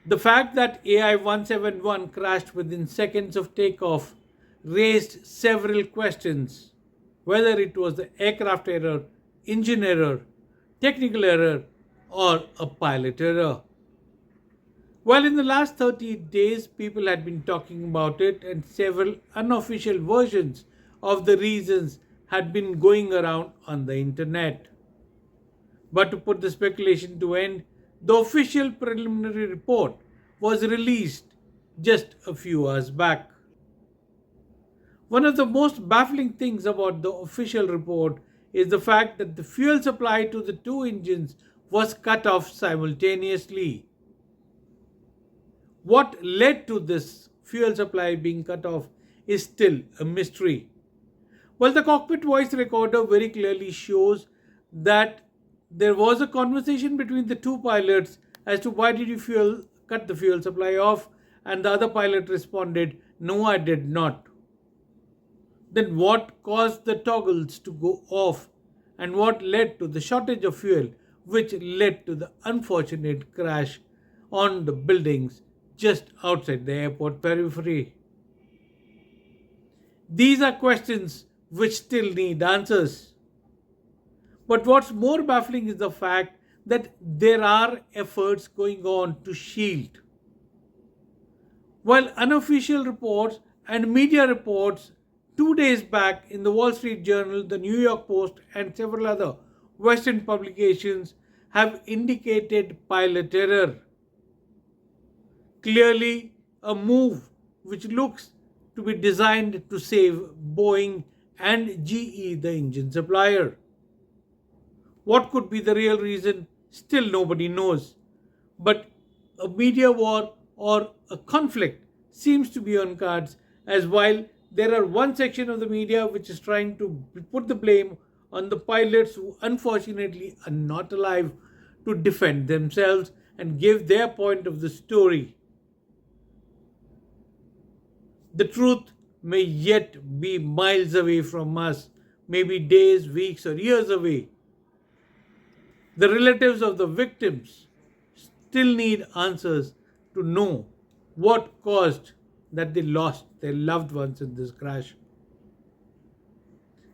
The fact that AI 171 crashed within seconds of takeoff raised several questions, whether it was the aircraft error, engine error, technical error, or a pilot error. While in the last 30 days people had been talking about it, and several unofficial versions of the reasons had been going around on the internet. But to put the speculation to end, the official preliminary report was released just a few hours back. One of the most baffling things about the official report is the fact that the fuel supply to the two engines was cut off simultaneously. What led to this fuel supply being cut off is still a mystery. Well, the cockpit voice recorder very clearly shows that there was a conversation between the two pilots as to why did you cut the fuel supply off, and the other pilot responded, "No, I did not." Then what caused the toggles to go off, and what led to the shortage of fuel, which led to the unfortunate crash on the buildings just outside the airport periphery? These are questions which still need answers. But what's more baffling is the fact that there are efforts going on to shield. While unofficial reports and media reports 2 days back in the Wall Street Journal, the New York Post, and several other Western publications have indicated pilot error. Clearly, a move which looks to be designed to save Boeing and GE, the engine supplier. What could be the real reason? Still nobody knows. But a media war or a conflict seems to be on cards, as while there are one section of the media which is trying to put the blame on the pilots who unfortunately are not alive to defend themselves and give their point of the story. The truth may yet be miles away from us, maybe days, weeks, or years away. The relatives of the victims still need answers to know what caused that they lost their loved ones in this crash.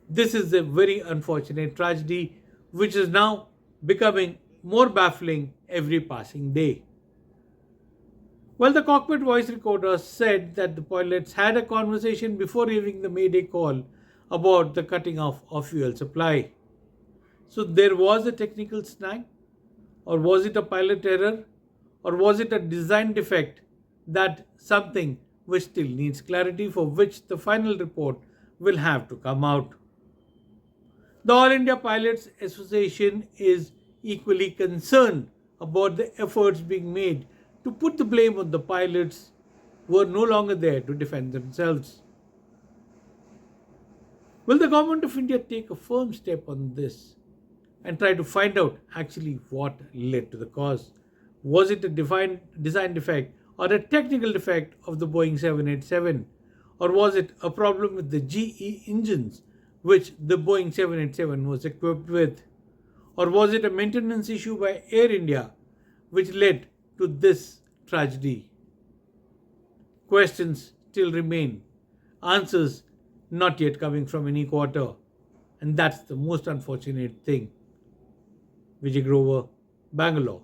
This is a very unfortunate tragedy which is now becoming more baffling every passing day. Well, the cockpit voice recorder said that the pilots had a conversation before giving the Mayday call about the cutting off of fuel supply. So there was a technical snag, or was it a pilot error, or was it a design defect? That something which still needs clarity, for which the final report will have to come out. The All India Pilots Association is equally concerned about the efforts being made to put the blame on the pilots who are no longer there to defend themselves. Will the government of India take a firm step on this and try to find out actually what led to the cause? Was it a design defect or a technical defect of the Boeing 787? Or was it a problem with the GE engines which the Boeing 787 was equipped with? Or was it a maintenance issue by Air India which led to this tragedy? Questions still remain, answers not yet coming from any quarter, and that's the most unfortunate thing. Vijay Grover, Bangalore.